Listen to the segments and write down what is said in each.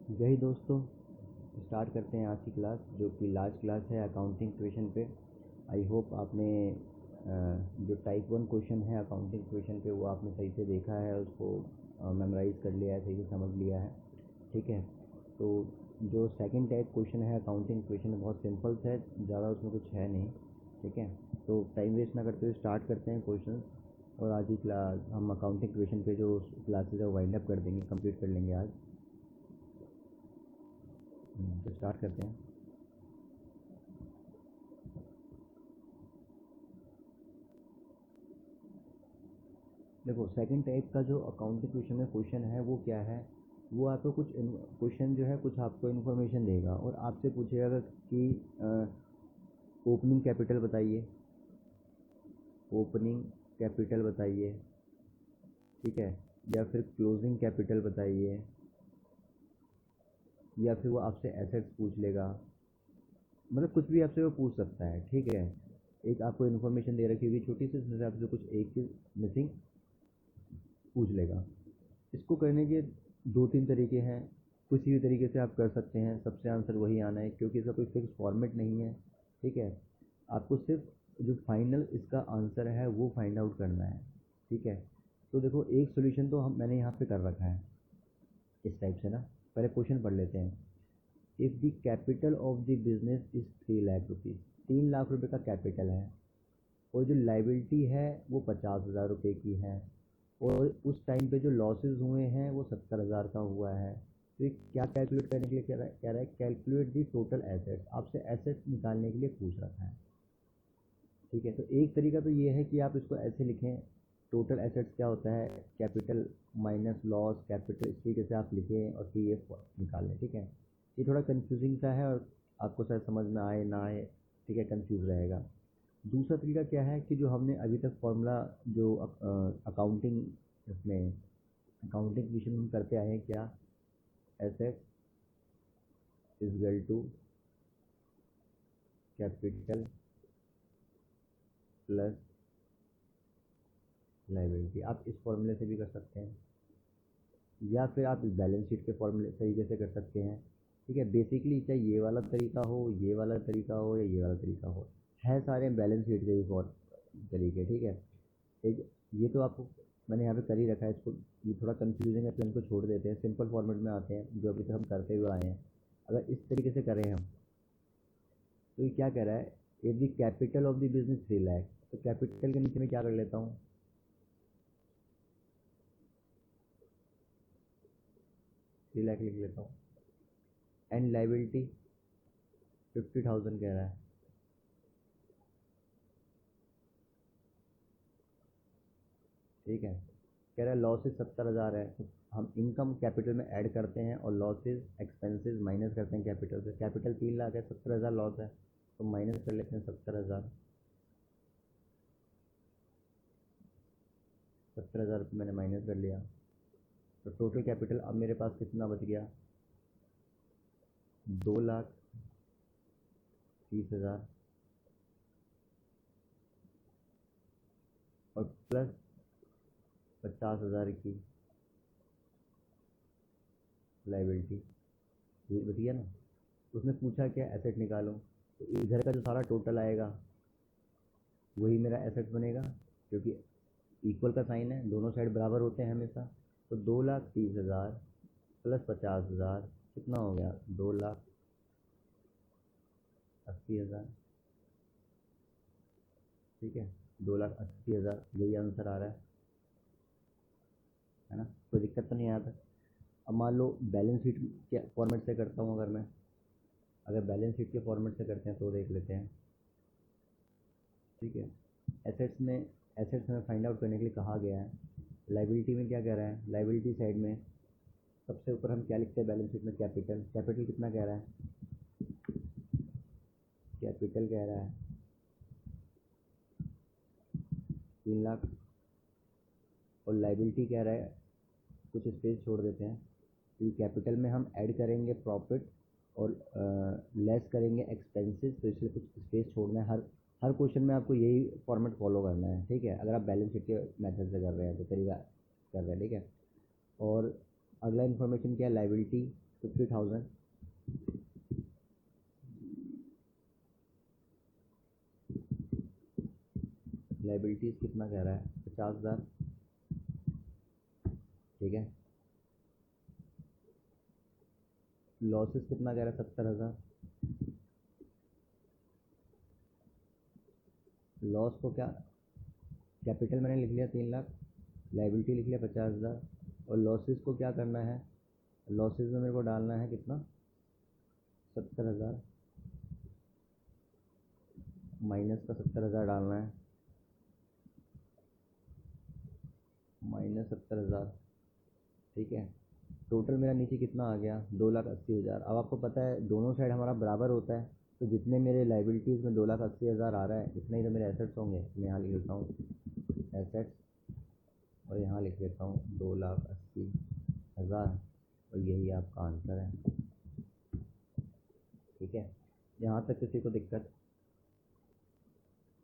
यही दोस्तों, स्टार्ट करते हैं आज की क्लास, जो कि लास्ट क्लास है अकाउंटिंग क्वेश्चन पे। आई होप आपने जो टाइप 1 क्वेश्चन है अकाउंटिंग क्वेश्चन पे वो आपने सही से देखा है, उसको मेमोराइज़ कर लिया है, सही से समझ लिया है। ठीक है, तो जो सेकंड टाइप क्वेश्चन है अकाउंटिंग क्वेश्चन बहुत सिंपल है, ज़्यादा उसमें कुछ है नहीं। ठीक है, तो टाइम वेस्ट ना करते हुए स्टार्ट करते हैं क्वेश्चन। और आज की क्लास हम अकाउंटिंग क्वेश्चन पे जो क्लासेज है वाइंड अप कर देंगे, कंप्लीट कर लेंगे आज। तो स्टार्ट करते हैं। देखो, सेकंड टाइप का जो अकाउंटिंग क्वेश्चन में क्वेश्चन है वो क्या है, वो आपको कुछ क्वेश्चन जो है कुछ आपको इन्फॉर्मेशन देगा और आपसे पूछेगा कि ओपनिंग कैपिटल बताइए, ओपनिंग कैपिटल बताइए। ठीक है, या फिर क्लोजिंग कैपिटल बताइए, या फिर वो आपसे एसेट्स पूछ लेगा, मतलब कुछ भी आपसे वो पूछ सकता है। ठीक है, एक आपको इन्फॉर्मेशन दे रखी होगी छोटी सी, उसमें से आपसे कुछ एक चीज़ मिसिंग पूछ लेगा। इसको करने के दो तीन तरीके हैं, किसी भी तरीके से आप कर सकते हैं, सबसे आंसर वही आना है क्योंकि इसका कोई फिक्स फॉर्मेट नहीं है। ठीक है, आपको सिर्फ जो फाइनल इसका आंसर है वो फाइंड आउट करना है। ठीक है, तो देखो एक सोल्यूशन तो मैंने यहाँ पे कर रखा है इस टाइप से ना। पहले क्वेश्चन पढ़ लेते हैं। If the capital of the business is 3 lakh rupees, 3 lakh रुपये का कैपिटल है और जो लाइबिलिटी है वो 50,000 रुपये की है, और उस टाइम पे जो लॉसेस हुए हैं वो 70,000 का हुआ है। तो ये क्या कैलकुलेट करने के लिए कह रहा है कैलकुलेट दी टोटल एसेट्स, आपसे एसेट्स निकालने के लिए पूछ रखा है। ठीक है, तो एक तरीका तो ये है कि आप इसको ऐसे लिखें, टोटल एसेट्स क्या होता है, कैपिटल माइनस लॉस कैपिटल, इस तरीके से आप लिखें और फिर ये निकालें। ठीक है, ये थोड़ा कंफ्यूजिंग सा है और आपको शायद समझ में आए ना आए, ठीक है, कंफ्यूज रहेगा। दूसरा तरीका क्या है कि जो हमने अभी तक फॉर्मूला जो अकाउंटिंग इसमें अकाउंटिंग क्वेश्चन हम करते आए हैं, क्या asset is equal to capital plus liability, आप इस फॉर्मूले से भी कर सकते हैं या फिर आप बैलेंस शीट के फॉर्मूले तरीके से कर सकते हैं। ठीक है, बेसिकली चाहे ये वाला तरीका हो, ये वाला तरीका हो या ये वाला तरीका हो, है सारे बैलेंस शीट के ही तरीके। ठीक है, एक ये तो आपको मैंने यहाँ पे कर ही रखा है, इसको ये थोड़ा कंफ्यूजिंग है तो इनको छोड़ देते हैं, सिंपल फॉर्मेट में आते हैं जो अभी तक हम करते हुए आए हैं। अगर इस तरीके से करें हम, तो ये क्या कह रहा है, if the capital of the business 3 lakh, तो कैपिटल के नीचे में क्या कर लेता हूँ, 3 लाख लिख लेता हूँ। एंड लाइबिलिटी 50,000 कह रहा है। ठीक है, कह रहा है लॉसेस 70,000 है, तो हम इनकम कैपिटल में ऐड करते हैं और लॉसेस एक्सपेंसेस माइनस करते हैं कैपिटल से। कैपिटल 3 लाख है, 70,000 लॉस है, तो माइनस कर लेते हैं 70,000। 70,000 रुपये मैंने माइनस कर लिया, तो टोटल कैपिटल अब मेरे पास कितना बच गया, 2,30,000 और प्लस 50,000 की लाइबिलिटी, ये बच गया ना। उसने पूछा क्या एसेट निकालो, तो इधर का जो सारा टोटल आएगा वही मेरा एसेट बनेगा, क्योंकि इक्वल का साइन है, दोनों साइड बराबर होते हैं हमेशा। तो 2,30,000 प्लस 50,000 कितना हो गया, 2,80,000। ठीक है, 2,80,000 यही आंसर आ रहा है ना, कोई दिक्कत तो नहीं आता। अब मान लो बैलेंस शीट के फॉर्मेट से करता हूँ, अगर बैलेंस शीट के फॉर्मेट से करते हैं तो देख लेते हैं। ठीक है, एसेट्स में फाइंड आउट करने के लिए कहा गया है। लाइबिलिटी में क्या कह रहा है, लाइबिलिटी साइड में सबसे ऊपर हम क्या लिखते हैं बैलेंस शीट में, कैपिटल। कैपिटल कितना कह रहा है, कैपिटल कह रहा है 3 लाख, और लाइबिलिटी कह रहा है, कुछ स्पेस छोड़ देते हैं, तो कैपिटल में हम ऐड करेंगे प्रॉफिट और लेस करेंगे एक्सपेंसेस, तो इसलिए कुछ स्पेस छोड़ना है। हर क्वेश्चन में आपको यही फॉर्मेट फॉलो करना है। ठीक है, अगर आप बैलेंस शीट के मेथड से कर रहे हैं तो तरीका कर रहे हैं। ठीक है, और अगला इन्फॉर्मेशन क्या है, लाइबिलिटी 50,000। लाइबिलिटीज़ कितना कह रहा है? 50,000। ठीक है। लॉसेस कितना कह रहा है? 70,000। लॉस को क्या, कैपिटल मैंने लिख लिया 3 लाख, लाइबिलिटी लिख लिया 50,000, और लॉसेस को क्या करना है? लॉसेस में मेरे को डालना है कितना? 70,000 माइनस का 70,000 डालना है, माइनस 70,000। ठीक है। टोटल मेरा नीचे कितना आ गया? 2,80,000। अब आपको पता है दोनों साइड हमारा बराबर होता है, तो जितने मेरे लाइबिलिटीज़ में 2,80,000 आ रहा है, इतने ही तो मेरे एसेट्स होंगे। मैं यहाँ लिख देता हूँ एसेट्स, और यहाँ लिख देता हूँ 2,80,000, और यही आपका आंसर है। ठीक है। यहाँ तक किसी को दिक्कत?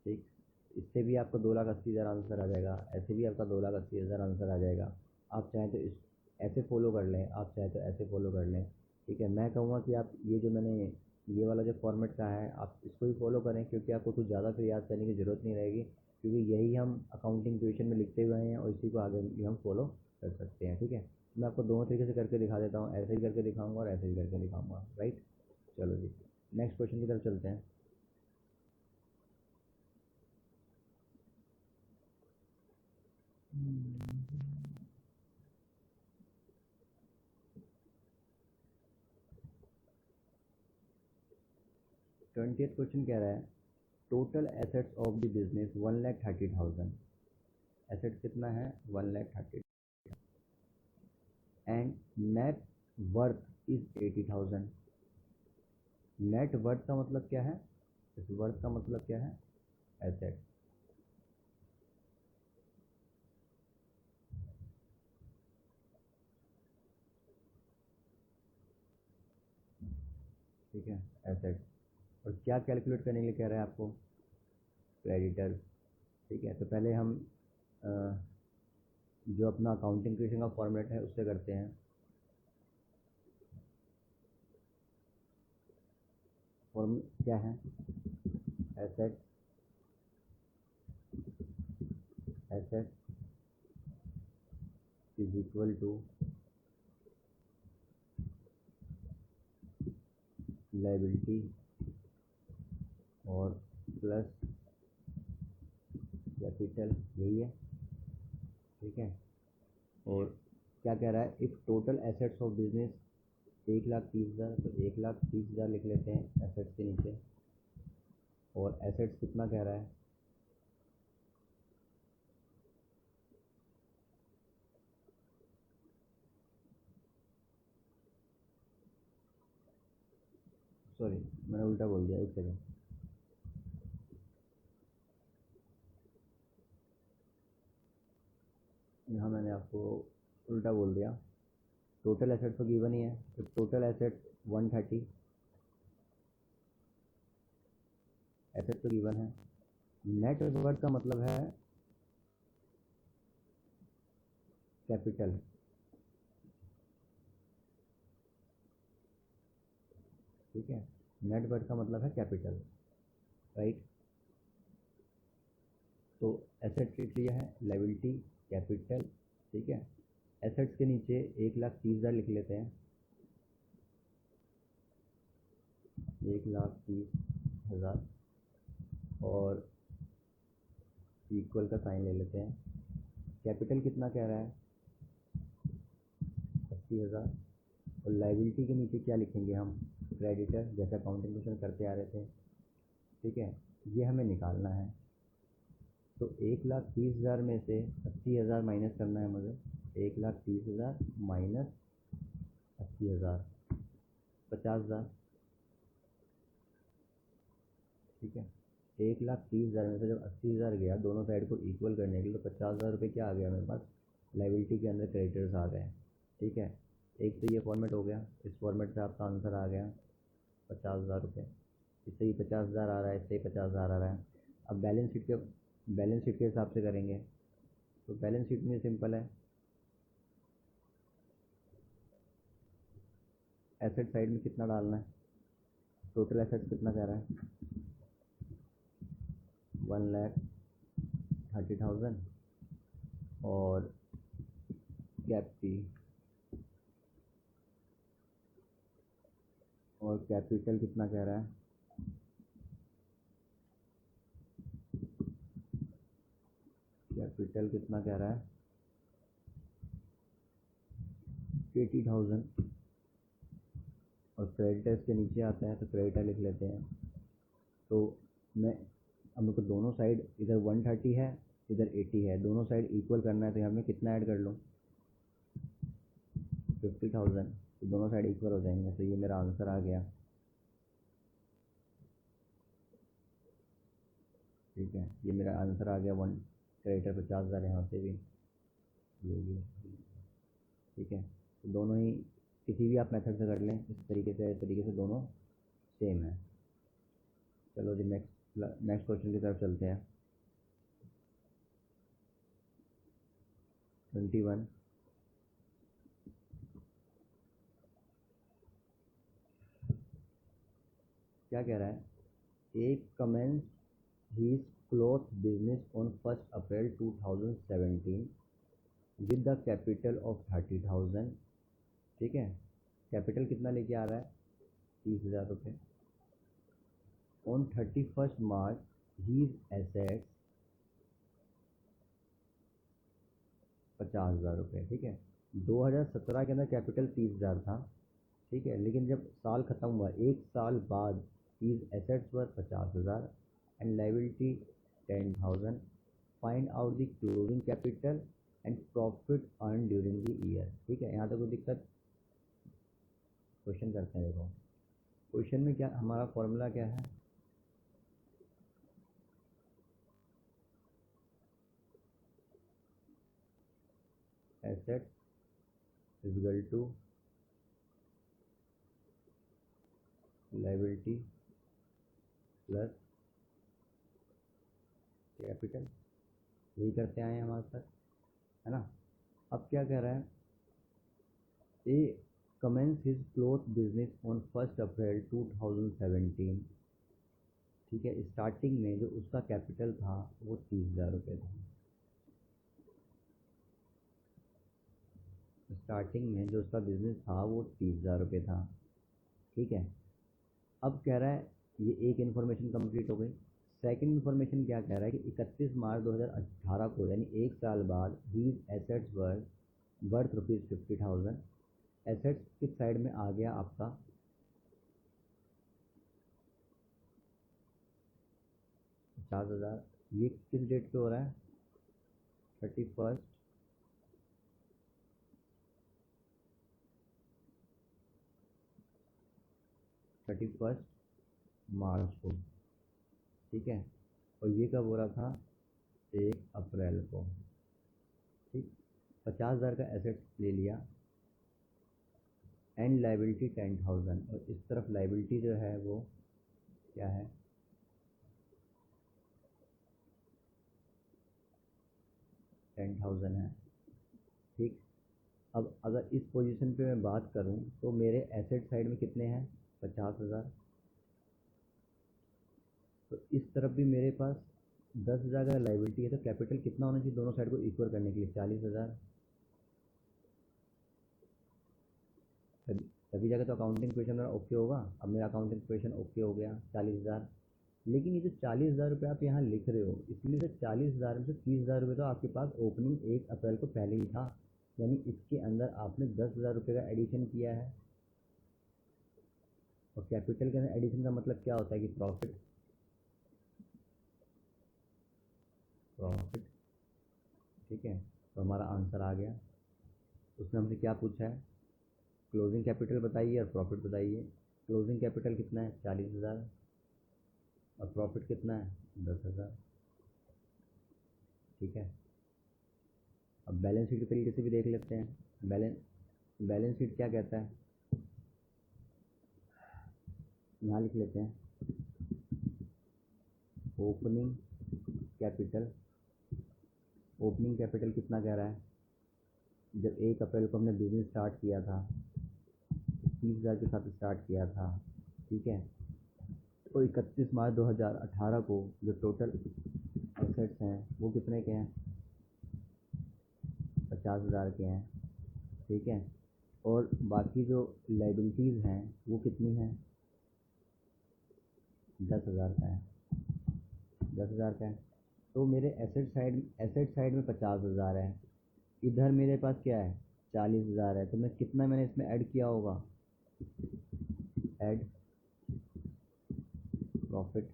ठीक। इससे भी आपको 2,80,000 आंसर आ जाएगा, ऐसे भी आपका 2,80,000 आंसर आ जाएगा। आप चाहें तो इस ऐसे फॉलो कर लें, आप चाहें तो ऐसे फॉलो कर लें। ठीक है। मैं कहूँगा कि आप ये जो मैंने ये वाला जो फॉर्मेट का है, आप इसको ही फॉलो करें, क्योंकि आपको कुछ ज़्यादा फिर याद करने की ज़रूरत नहीं रहेगी, क्योंकि यही हम अकाउंटिंग ट्यूशन में लिखते हुए हैं और इसी को आगे भी हम फॉलो कर सकते हैं। ठीक है। मैं आपको दोनों तरीके से करके दिखा देता हूँ, ऐसे ही करके दिखाऊँगा और ऐसे ही करके दिखाऊँगा। राइट। चलो जी, नेक्स्ट क्वेश्चन की तरफ चलते हैं। ट्वेंटी क्वेश्चन कह रहा है total assets of the business 1,30,000। Assets कितना है? 1,30,000 and net worth is 80,000। Net worth का मतलब क्या है? इस वर्थ का मतलब क्या है? एसेट। ठीक है, एसेट। और क्या कैलकुलेट करने के लिए कह रहे हैं आपको? क्रेडिटर। ठीक है। तो पहले हम जो अपना अकाउंटिंग क्वेश्चन का फॉर्मेट है उससे करते हैं। फॉर्म क्या है? Asset, asset is equal to liability और प्लस कैपिटल, यही है। ठीक है। और क्या कह रहा है? If total assets of business 1,30,000, तो 1,30,000 लिख लेते हैं एसेट्स के नीचे। और एसेट्स कितना कह रहा है? सॉरी, मैंने उल्टा बोल दिया, एक सेकेंड। यहाँ मैंने आपको उल्टा बोल दिया। टोटल एसेट तो गिवन ही है, तो टोटल एसेट 130, एसेट तो गिवन है। नेट वर्थ का मतलब है कैपिटल। ठीक है। नेट वर्थ का मतलब है कैपिटल। राइट। तो एसेट लिख लिया है, लाइबिलिटी, कैपिटल। ठीक है। एसेट्स के नीचे 1,30,000 लिख लेते हैं, 1,30,000, और इक्वल का साइन ले लेते हैं। कैपिटल कितना कह रहा है? 80,000। और लाइबिलिटी के नीचे क्या लिखेंगे हम? क्रेडिटर, जैसे अकाउंटिंग क्वेश्चन करते आ रहे थे। ठीक है। ये हमें निकालना है। तो 1,30,000 में से 80,000 माइनस करना है मुझे। 1,30,000 माइनस 80,000, 50,000। ठीक है। 1,30,000 में से जब 80,000 गया दोनों साइड को इक्वल करने के लिए, तो 50,000 रुपये क्या आ गया मेरे पास? लाइबिलिटी के अंदर क्रेडिटर्स आ गए। ठीक है। एक तो ये फॉर्मेट हो गया, इस फॉर्मेट से आपका आंसर आ गया 50,000 रुपये। इससे ही 50,000 आ रहा है, इससे ही 50,000 आ रहा है। अब बैलेंस शीट के हिसाब से करेंगे, तो बैलेंस शीट में सिंपल है। एसेट साइड में कितना डालना है, टोटल एसेट्स कितना कह रहा है, 1,30,000 और कैपिटल कितना कह रहा है, कैपिटल कितना कह रहा है 80,000 और क्रेडिटर्स के नीचे आता है तो क्रेडिटर लिख लेते हैं। तो मैं अब मेरे को दोनों साइड इधर 130 है इधर 80 है, दोनों साइड इक्वल करना है तो यहाँ मैं कितना ऐड कर लूँ 50,000, तो दोनों साइड इक्वल हो जाएंगे। तो ये मेरा आंसर आ गया। ठीक है, ये मेरा आंसर आ गया। वन क्रेडिटर 50,000 यहाँ से भी ये भी। ठीक है, तो दोनों ही किसी भी आप मेथड से कर लें, इस तरीके से दोनों सेम है। चलो जी नेक्स्ट क्वेश्चन की तरफ चलते हैं। 21 क्या कह रहा है, एक commence his cloth business on 1 April 2017 with the capital of 30,000। ठीक है, कैपिटल कितना लेके आ रहा है 30,000 रुपये। ऑन 31 मार्च हीज एसेट्स 50,000 रुपये। ठीक है, 2017 के अंदर कैपिटल 30,000 था। ठीक है, लेकिन जब साल ख़त्म हुआ एक साल बाद his assets were 50,000 and liability 10,000। Find out the closing capital and profit earn during the year. ठीक है, यहाँ तक कोई दिक्कत। क्वेश्चन करते हैं। देखो क्वेश्चन में क्या हमारा फॉर्मूला क्या है, asset equal to liability plus capital, यही करते आए हैं हमारे साथ, है ना। अब क्या कह रहा है, he commences his cloth business on 1 April 2017। ठीक है, स्टार्टिंग में जो उसका कैपिटल था वो 30,000 रुपये था। स्टार्टिंग में जो उसका बिजनेस था वो 30,000 रुपये था। ठीक है, अब कह रहा है ये एक इन्फॉर्मेशन कंप्लीट हो गई। सेकंड इन्फॉर्मेशन क्या कह रहा है कि 31 मार्च 2018 को यानी एक साल बाद हीज एसेट्स वर्थ ₹50,000। एसेट्स किस साइड में आ गया आपका 50,000। ये किस डेट पे हो रहा है 31 मार्च को। ठीक है, और ये कब हो रहा था 1 अप्रैल को। ठीक, 50,000 का एसेट ले लिया एंड लाइबिलिटी 10,000 और इस तरफ लाइबिलिटी जो है वो क्या है 10,000 है। ठीक, अब अगर इस पोजीशन पे मैं बात करूं तो मेरे एसेट साइड में कितने हैं 50,000, तो इस तरफ भी मेरे पास 10,000 का लाइबिलिटी है, तो कैपिटल कितना होना चाहिए दोनों साइड को इक्वल करने के लिए 40,000। तभी जाकर तो अकाउंटिंग क्वेश्चन मेरा ओके होगा। अब मेरा अकाउंटिंग क्वेश्चन ओके हो गया 40,000। लेकिन ये जो 40,000 रुपये आप यहाँ लिख रहे हो, इसमें से 40,000 में से 30,000 रुपये तो आपके पास ओपनिंग 1 अप्रैल को पहले ही था, यानी इसके अंदर आपने 10,000 रुपये का एडिशन किया है। और कैपिटल के अंदर एडिशन का मतलब क्या होता है कि प्रॉफिट। ठीक है, तो हमारा आंसर आ गया। उसने हमसे क्या पूछा है, क्लोजिंग कैपिटल बताइए और प्रॉफिट बताइए। क्लोजिंग कैपिटल कितना है 40,000 और प्रॉफिट कितना है 10,000। ठीक है, अब बैलेंस शीट के तरीके से भी देख लेते हैं। बैलेंस शीट क्या कहता है, यहाँ लिख लेते हैं ओपनिंग कैपिटल। ओपनिंग कैपिटल कितना कह रहा है, जब 1 अप्रैल को हमने बिजनेस स्टार्ट किया था 30,000 के साथ स्टार्ट किया था, ठीक है। तो 31 मार्च 2018 को जो टोटल एसेट्स हैं वो कितने के हैं? 50,000 के हैं, ठीक है। और बाकी जो लाइबिलिटीज़ हैं वो कितनी हैं? 10,000 का है, 10,000 का है। तो मेरे एसेट साइड में 50,000 है, इधर मेरे पास क्या है? 40,000 है। तो मैं कितना मैंने इसमें ऐड किया होगा? ऐड प्रॉफिट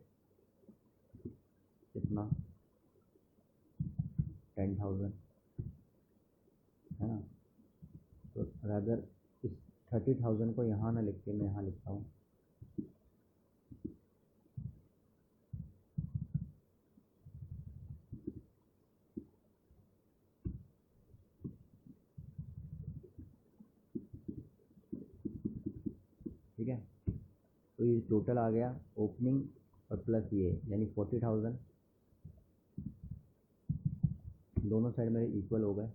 कितना? 10,000, है ना। तो अगर इस 30,000 को यहाँ ना लिख के मैं यहाँ लिखता हूँ, ठीक है। तो ये टोटल आ गया ओपनिंग और प्लस ये यानी 40,000, दोनों साइड मेरे इक्वल हो गए,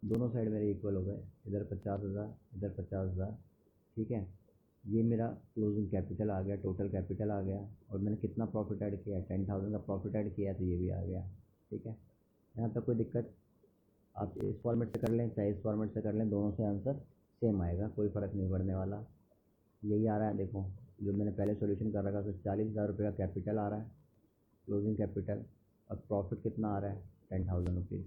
दोनों साइड मेरे इक्वल हो गए, इधर 50,000 इधर 50,000, ठीक है। ये मेरा क्लोजिंग कैपिटल आ गया, टोटल कैपिटल आ गया, और मैंने कितना प्रॉफिट ऐड किया? 10,000 का प्रॉफिट ऐड किया, तो ये भी आ गया, ठीक है। यहाँ तक कोई दिक्कत? आप इस फॉर्मेट से कर लें चाहे इस फॉर्मेट से कर लें, दोनों से आंसर सेम आएगा, कोई फ़र्क नहीं पड़ने वाला। यही आ रहा है, देखो जो मैंने पहले सॉल्यूशन कर रखा था, 40,000 रुपये का कैपिटल आ रहा है, क्लोजिंग कैपिटल, और प्रॉफिट कितना आ रहा है? 10,000 रुपीज़।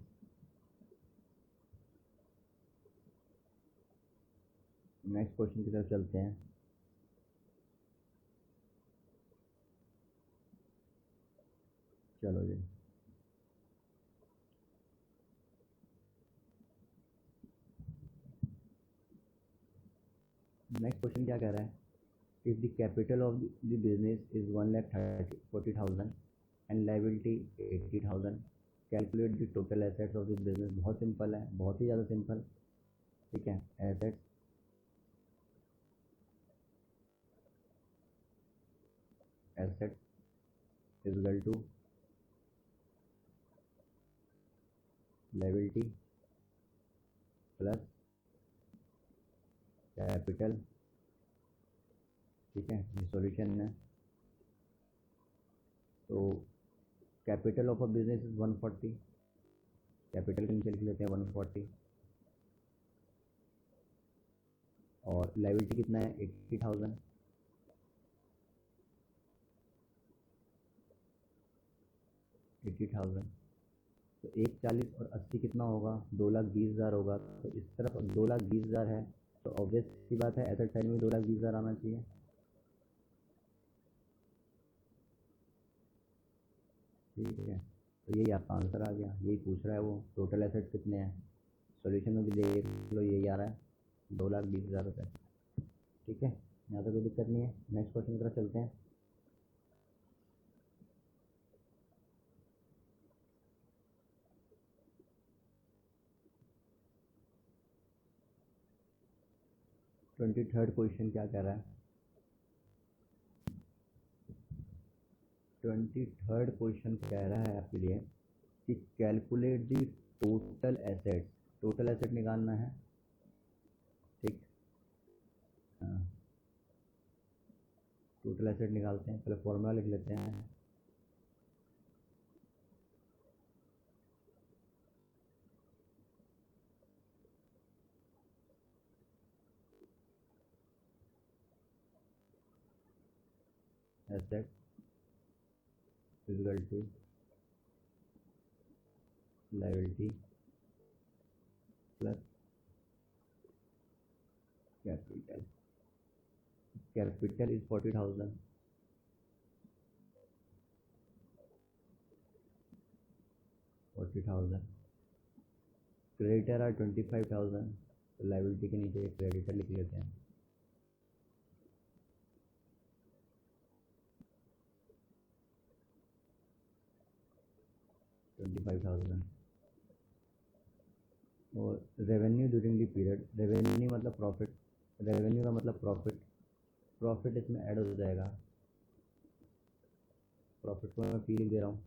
नेक्स्ट क्वेश्चन की तरफ चलते हैं। चलो जी, नेक्स्ट क्वेश्चन क्या कह रहा है? If the capital of the business is 1,40,000 and liability 80,000, calculate the total assets of the business. बहुत सिंपल है, बहुत ही ज़्यादा सिंपल, ठीक है। Assets asset equal to liability plus capital, ठीक है। ये सॉल्यूशन है। तो capital of a business is 140, capital के नीचे लिख लेते हैं 140, और लाइबिलिटी कितना है? 80,000, 80,000। तो 140 और 80 कितना होगा? 2,20,000 होगा। तो इस तरफ 2,20,000 है, तो ऑब्वियस सी बात है एसेट साइड में 2,20,000 आना चाहिए, ठीक है। तो यही आपका आंसर आ गया, यही पूछ रहा है वो, टोटल एसेट्स कितने हैं। सॉल्यूशन में भी देख लो, यही आ रहा है, 2,20,000 रुपये, ठीक है। यहाँ तो कोई दिक्कत नहीं है। नेक्स्ट क्वेश्चन की तरफ चलते हैं। ट्वेंटी थर्ड क्वेश्चन क्या कह रहा है? 23rd क्वेश्चन कह रहा है आपके लिए कि calculate the total assets, total asset निकालना है, ठीक। हाँ, टोटल एसेट निकालते हैं, पहले फॉर्मूला लिख लेते हैं। Asset equal to liability plus capital, capital is 40,000, 40,000, creditor are 25,000, तो लायबिलिटी के नीचे क्रेडिटर लिख लेते हैं। और revenue during the period, revenue मतलब प्रॉफिट, रेवेन्यू का मतलब प्रॉफिट, प्रॉफिट इसमें ऐड हो जाएगा। प्रॉफिट को मैं पी लिख दे रहा हूँ,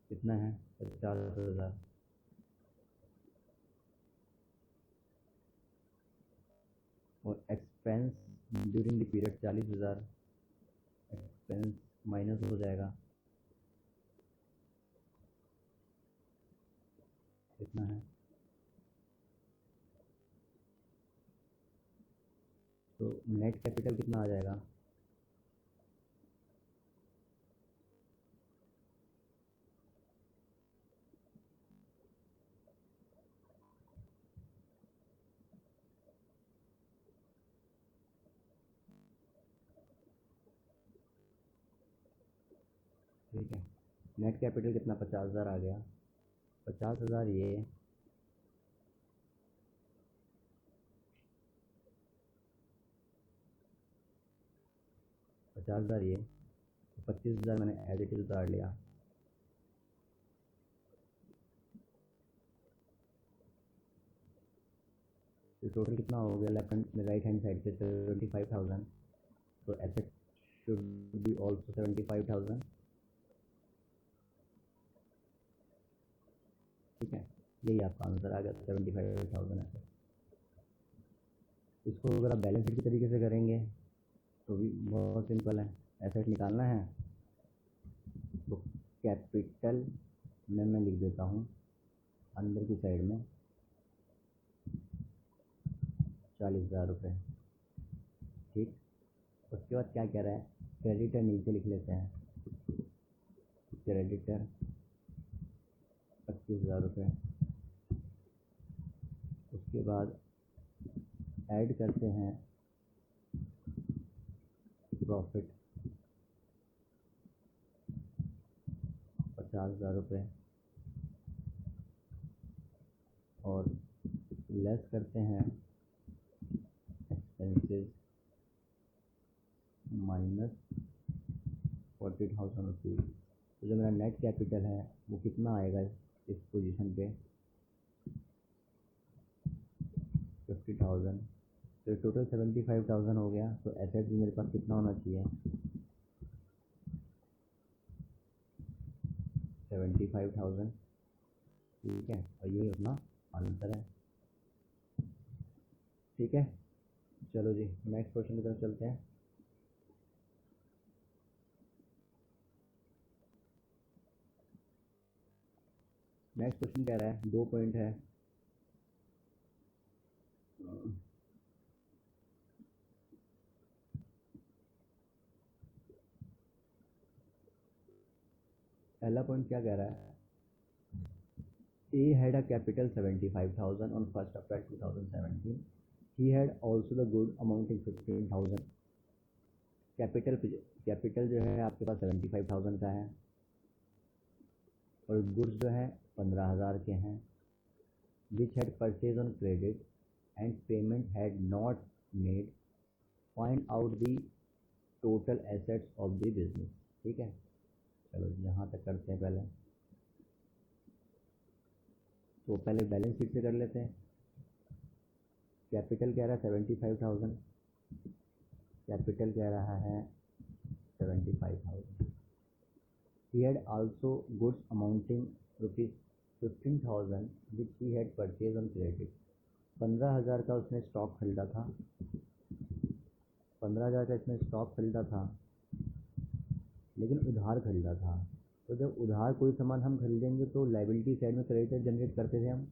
कितना है? 50,000, और expense during the period 40,000, expense minus हो जाएगा, कितना है, तो नेट कैपिटल कितना आ जाएगा, ठीक है। नेट कैपिटल कितना 50,000 आ गया, 50,000 ये, 50,000 ये, 25,000 मैंने एज इट इज उतार लिया, तो टोटल कितना हो गया left hand right hand side पे 75,000, तो एसेट शुड बी ऑल्सो 75,000, ठीक है। यही आपका आंसर आ गया 75,000 एसेट। इसको अगर आप बैलेंस शीट के तरीके से करेंगे तो भी बहुत सिंपल है, एसेट निकालना है तो कैपिटल में मैं लिख देता हूँ अंदर की साइड में 40,000 रुपये, ठीक। उसके बाद क्या कह रहा है, क्रेडिटर नीचे लिख लेते हैं, क्रेडिटर 25,000 रुपये, उसके बाद ऐड करते हैं प्रॉफिट 50,000 रुपये और लेस करते हैं एक्सपेंसेस माइनस 40,000 रुपीज़। तो जो मेरा नेट कैपिटल है वो कितना आएगा इस पोजीशन पे, 50,000, तो टोटल 75,000 हो गया। तो एसेट भी मेरे पास कितना होना चाहिए, 75,000, ठीक है। और ये अपना आंसर है, ठीक है। चलो जी नेक्स्ट क्वेश्चन की तरफ चलते हैं। नेक्स्ट क्वेश्चन कह रहा है 2 पॉइंट है, पहला पॉइंट क्या कह रहा है, A had a capital 75,000 on 1st April 2017. He had also the good amounting 15,000. Capital जो है आपके पास 75,000 का है और गुड्स जो है 15,000 के हैं, which had purchased on credit and payment had not made. Find out the total assets of the business, ठीक है। चलो यहाँ तक करते हैं पहले, तो पहले बैलेंस शीट से कर लेते हैं। कैपिटल कह रहा है 75,000, कैपिटल कह रहा है 75,000। He had also goods amounting ₹15,000 which he had purchased on credit. 15,000 का उसने स्टॉक खरीदा था, 15,000 का इसने स्टॉक खरीदा था लेकिन उधार खरीदा था। तो जब उधार कोई सामान हम खरीदेंगे तो लाइबिलिटी साइड में क्रेडिटर जनरेट करते थे हम,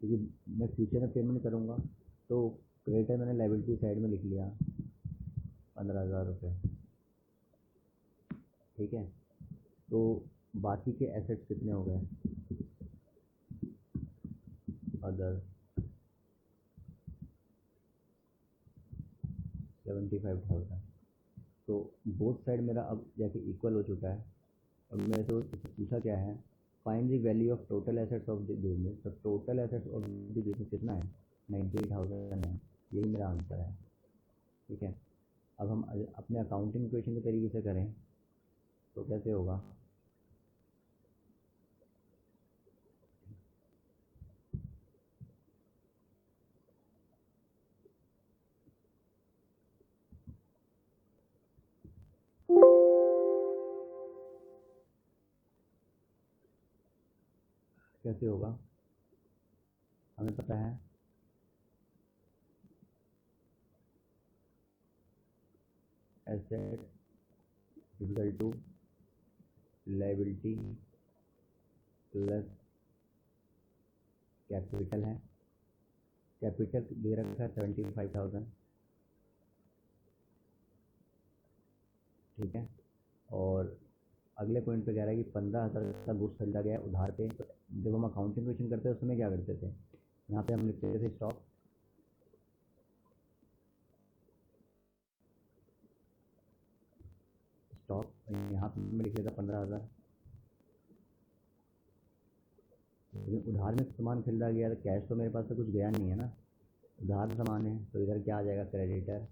क्योंकि मैं फ्यूचर में पेमेंट करूँगा, तो क्रेडिटर मैंने लाइबिलिटी साइड में लिख लिया 15,000 रुपये, ठीक है। तो बाकी के एसेट्स कितने हो गए, अदर 75,000। तो बोथ साइड मेरा अब जाके इक्वल हो चुका है। अब मेरे से पूछा क्या है, find the value of total assets of the business. तो total assets of the business कितना है, 98,000 है, यही मेरा आंसर है, ठीक है। अब हम अपने अकाउंटिंग इक्वेशन के तरीके से करें तो कैसे होगा, कैसे होगा, हमें पता है asset equal to liability plus capital है। कैपिटल दे रखा है 75,000, ठीक है। और अगले पॉइंट पे कह रहा है कि 15,000 का गुड्स खरीदा गया उधार पे। तो जब हम अकाउंटिंग क्वेश्चन करते हैं उस समय क्या करते थे, यहाँ पे हम लिखते थे स्टॉक, यहाँ पे मैं लिख देता 15,000। लेकिन उधार में सामान खरीदा गया तो कैश तो मेरे पास तो कुछ गया नहीं है ना, उधार सामान है, तो इधर क्या आ जाएगा, क्रेडिटर।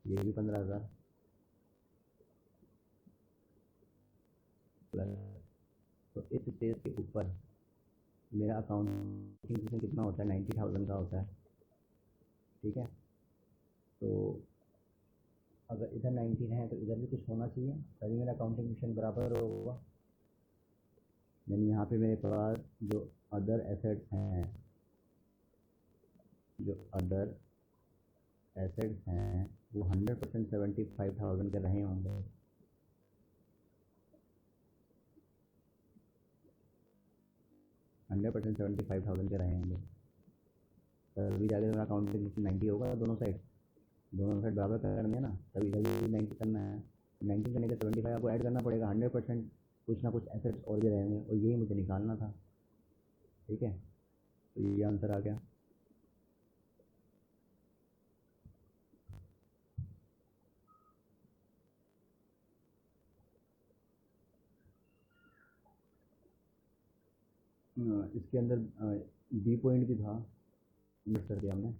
ये भी 15,000 प्लस। तो इस स्टेज के ऊपर मेरा अकाउंटिंग कितना होता है, 90,000 का होता है, ठीक है। तो अगर इधर 19 है तो इधर भी कुछ होना चाहिए, तभी मेरा अकाउंटिंग मिशन बराबर होगा। यानी यहाँ पे मेरे पास जो अदर एसेट्स हैं, वो 100% 75,000 के रहे होंगे। तभी जाके मेरा अकाउंटिंग मिशन 90 होगा। दोनों साइड बराबर करने हैं ना, तभी इधर भी 90 करना है। 90 करने के 75 आपको ऐड करना पड़ेगा। 100% कुछ ना कुछ एसेट्स और भी रहेंगे, और यही मुझे निकालना था, ठीक है। तो ये आंसर आ गया। इसके अंदर बी पॉइंट भी था, मिस कर दिया हमने।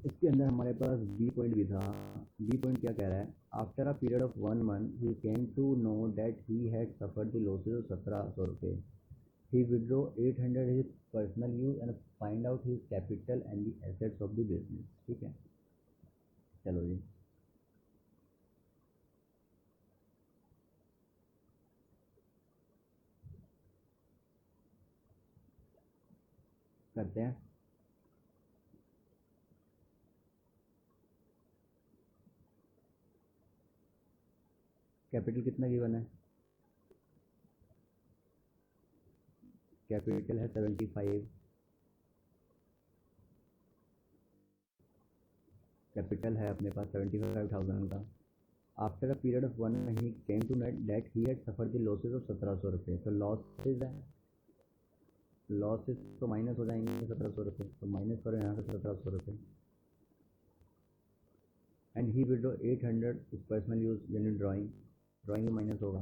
इसके अंदर हमारे पास बी पॉइंट भी था। बी पॉइंट क्या कह रहा है, after a period of 1 month he came to know that he had suffered the losses of 1,700 रुपये। He withdraw 800 his personal use and find out his capital and the assets of the business, ठीक है। चलो जी, करते हैं। Capital कितना given है, capital है 75, capital है अपने पास 75,000 का। After a period of 1 he came to know that he had suffered the losses of 1,700 रुपये। तो लॉसेज है, लॉसेज तो माइनस हो जाएंगे 1,700 रुपये, तो माइनस करो यहाँ से 1,700 रुपये। एंड ही विड्रॉ 800 इस पर्सनल यूज, यानी ड्राइंग में माइनस होगा,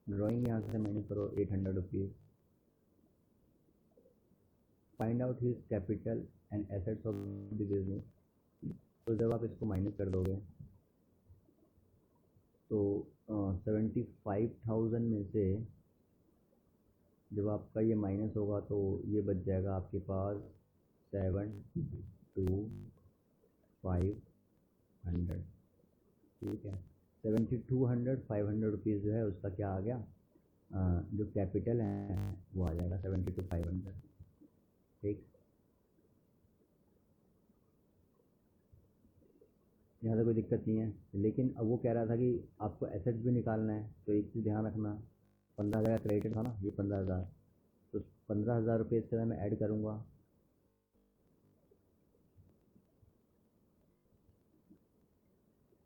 ड्राइंग यहाँ से माइनस करो 800 rupees. Find out his capital and assets of the business. तो जब आप इसको माइनस कर दोगे तो 75,000 में से जब आपका ये माइनस होगा तो ये बच जाएगा आपके पास 7,2,500, ठीक है। 7,200 500 रुपीज़ जो है उसका क्या आ गया, जो कैपिटल है वो आ जाएगा 7,2,500, ठीक। यहाँ से कोई दिक्कत नहीं है। लेकिन अब वो कह रहा था कि आपको एसेट्स भी निकालना है, तो एक चीज़ ध्यान रखना, 15,000 क्रेडिट था ना, ये 15,000, तो 15,000 रुपये इससे मैं ऐड करूँगा।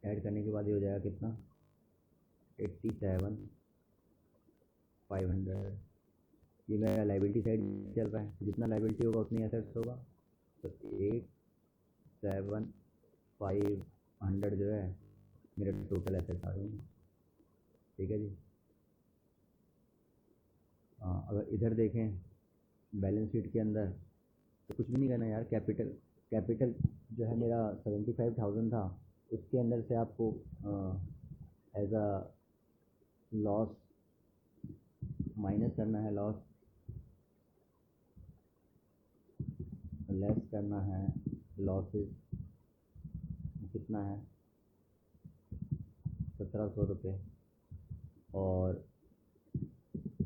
ऐड करने के बाद ये हो जाएगा कितना, 87,500। ये मेरा लाइबिलिटी साइड चल रहा है, जितना लाइबिलिटी होगा उतनी एसेट्स होगा। तो 87,500 जो है मेरे टोटल एसेट्स आ रही हैं, ठीक है जी। अगर इधर देखें बैलेंस शीट के अंदर तो कुछ भी नहीं करना यार। कैपिटल जो है मेरा 75,000 था, उसके अंदर से आपको एज अ लॉस माइनस करना है, लॉस लेस करना है, लॉसेस कितना है 1,700 रुपये, और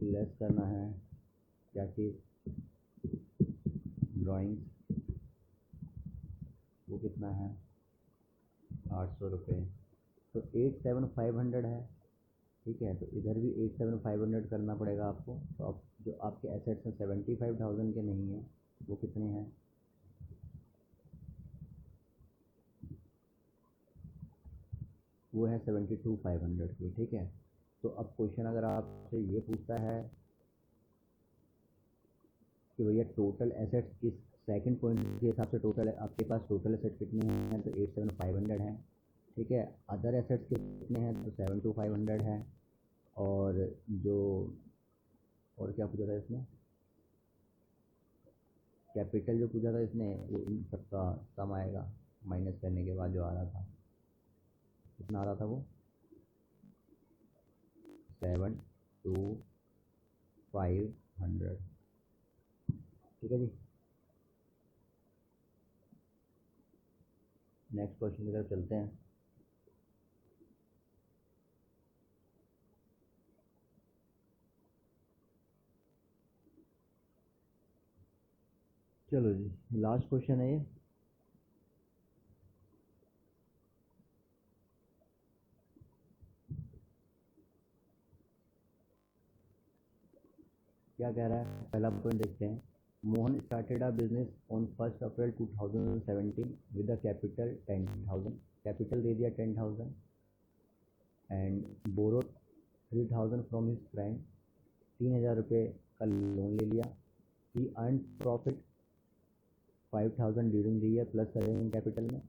लेस करना है क्या चीज़, ड्राइंग, वो कितना है 800 रुपये। तो 87,500 है, ठीक है। तो इधर भी 87,500 करना पड़ेगा आपको। तो अब जो आपके एसेट्स हैं 75,000 के नहीं हैं, वो कितने हैं, वो है 72,500 की, ठीक है। तो अब क्वेश्चन अगर आपसे ये पूछता है कि भैया टोटल एसेट्स इस सेकंड पॉइंट के हिसाब से टोटल आपके पास टोटल एसेट्स कितने हैं, तो 87,500 हैं, ठीक है। अदर एसेट्स कितने हैं, तो 72,500 है। और जो और क्या पूछा था इसमें, कैपिटल जो पूछा था इसने, वो इन सबका सम आएगा माइनस करने के बाद जो आ रहा था, कितना आ रहा था वो 72,500, ठीक है जी। नेक्स्ट क्वेश्चन की तरफ चलते हैं। चलो जी, लास्ट क्वेश्चन है ये। क्या कह रहा है, पहला पॉइंट देखते हैं। Mohan started a business on 1 April 2017 with a capital 10,000। Capital दे दिया 10,000 and borrow 3,000 from his friend. 3,000 रुपये का लोन ले लिया। He earn profit 5,000 during the year, plus करेंगे कैपिटल में।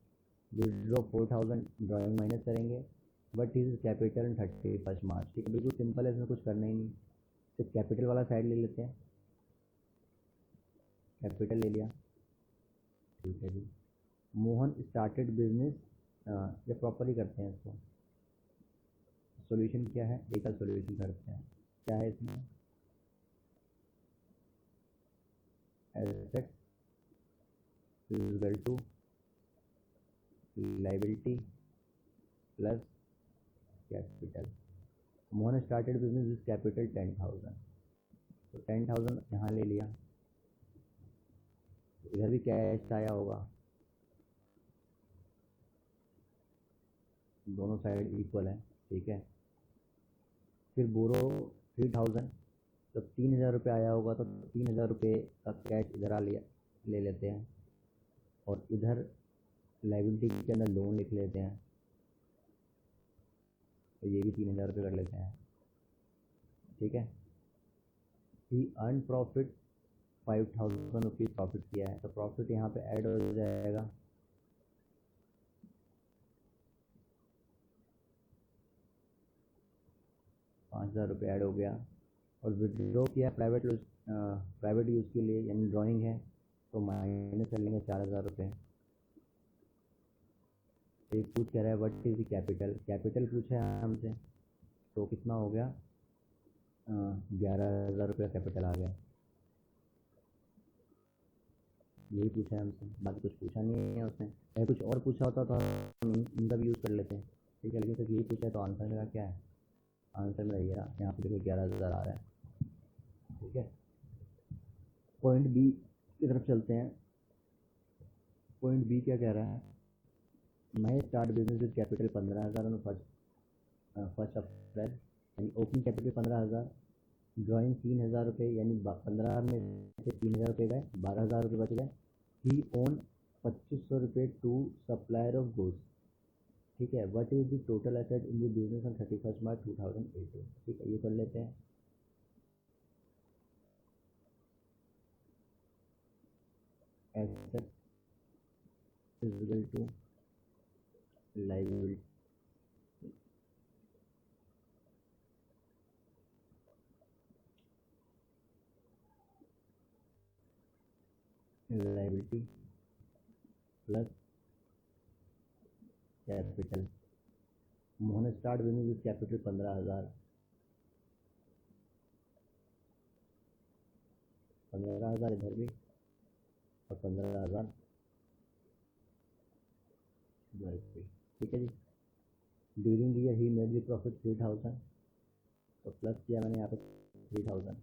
विड्रॉ 4,000, ड्राइंग माइनस करेंगे। बट इज कैपिटल 31 मार्च, ठीक है। बिल्कुल सिंपल है, इसमें कुछ करना ही नहीं, सिर्फ कैपिटल वाला साइड ले लेते हैं। कैपिटल ले लिया, ठीक है जी। मोहन स्टार्टेड बिजनेस, ये प्रॉपरली करते हैं इसको। सॉल्यूशन क्या है, एक का सॉल्यूशन करते हैं। क्या है इसमें, asset equal to liability plus capital. Mohan started business with capital 10,000, तो 10,000 यहाँ ले लिया। इधर भी कैश आया होगा, दोनों साइड इक्वल है, ठीक है। फिर बोरो 3,000, जब 3,000 रुपये आया होगा तो 3,000 रुपये का कैश इधर आ लिया, ले लेते हैं। और इधर लाइबिलिटी के अंदर लोन लिख लेते हैं, तो ये भी 3,000 रुपये कर लेते हैं, ठीक है। ही अर्न प्रॉफिट 5,000 रुपीज़ प्रॉफिट किया है, तो प्रॉफिट यहाँ पे ऐड हो जाएगा। ₹5,000 ऐड हो गया। और विड्रॉ किया प्राइवेट यूज़ के लिए, यानी ड्राइंग है, तो माइनस कर लेंगे 4,000 रुपये। एक पूछ कह रहा है what is the capital, capital पूछा है हमसे, तो कितना हो गया 11,000 रुपये कैपिटल आ गया। यही पूछा है हमसे, बाकी कुछ पूछा नहीं है उसने। अगर कुछ और पूछा होता तो हम इनका भी यूज़ कर लेते हैं, ठीक है। लेकिन सिर्फ यही पूछा है, तो आंसर मेरा क्या है, आंसर मेरा ये रहा, यहाँ पे देखो 11,000 आ रहा है, ठीक है। पॉइंट बी की तरफ चलते हैं। पॉइंट बी क्या कह रहा है, मैं start business with capital 15,000 on first April, यानी ओपनिंग कैपिटल 15,000, ड्राइंग 3,000 रुपये, यानी 15 में से 3,000 रुपये गए, 12,000 रुपये बच गए। ही ओन 2,500 रुपये टू सप्लायर ऑफ गुड्स, ठीक है। What is the total asset in the business on 31 March 2018, ठीक है। ये कर लेते हैं। Asset is equal to liability plus capital. Mohan start business with capital 15,000, 15,000 इधर भी और 15,000 इधर भी, ठीक है जी। During the year he made the profit 3,000, तो प्लस किया मैंने यहाँ पे 3,000,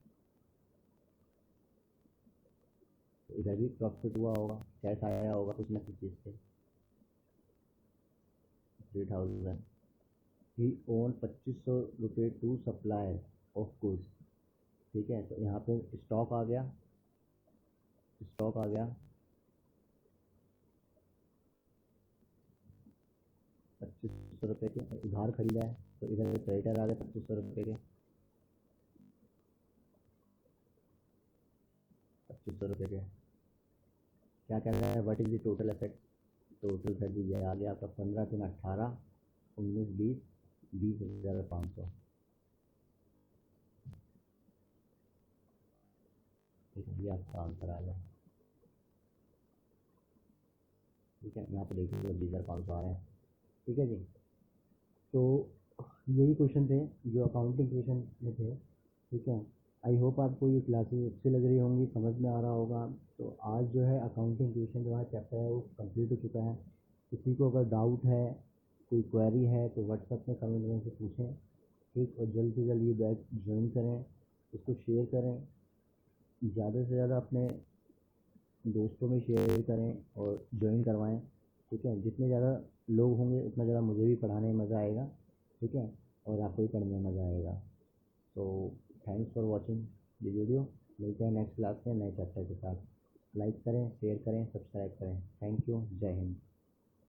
तो इधर भी प्रॉफिट हुआ होगा, कैश आया होगा कुछ ना कुछ चीज़ से। 3000 ही ओन 2500 रुपये टू सप्लाई ऑफ गुड्स। ठीक है, तो यहाँ पे स्टॉक आ गया, स्टॉक आ गया 2500 रुपये के, उधार खरीदा है तो इधर क्रेडिटर आ गए 2500 रुपये के, 2500 रुपये के। क्या कह रहा है, what is the total asset, total कर दीजिए आ गया आपका 15 3 18 19 20 20,500। ठीक है, ये आपका आंसर आ गया। ठीक है, यहाँ पे देखिए 20,500 आ रहे हैं। ठीक है जी, तो यही क्वेश्चन थे जो अकाउंटिंग क्वेश्चन में थे। ठीक है, आई होप आपको ये क्लासेस अच्छी लग रही होंगी, समझ में आ रहा होगा। तो आज जो है अकाउंटिंग क्वेश्चन जो है चैप्टर है वो कंप्लीट हो चुका है। किसी को अगर डाउट है, कोई क्वेरी है तो व्हाट्सएप में कमेंट में से पूछें। ठीक, और जल्द से जल्द ये बैच ज्वाइन करें, उसको शेयर करें, ज़्यादा से ज़्यादा अपने दोस्तों में शेयर करें और ज्वाइन करवाएं। ठीक है, जितने ज़्यादा लोग होंगे उतना ज़्यादा मुझे भी पढ़ाने में मज़ा आएगा। ठीक है, और आपको भी पढ़ने में मज़ा आएगा। तो thanks for watching the video. मिलते हैं नेक्स्ट क्लास में नए चैप्टर के साथ। लाइक करें, शेयर करें, सब्सक्राइब करें। थैंक यू, जय हिंद।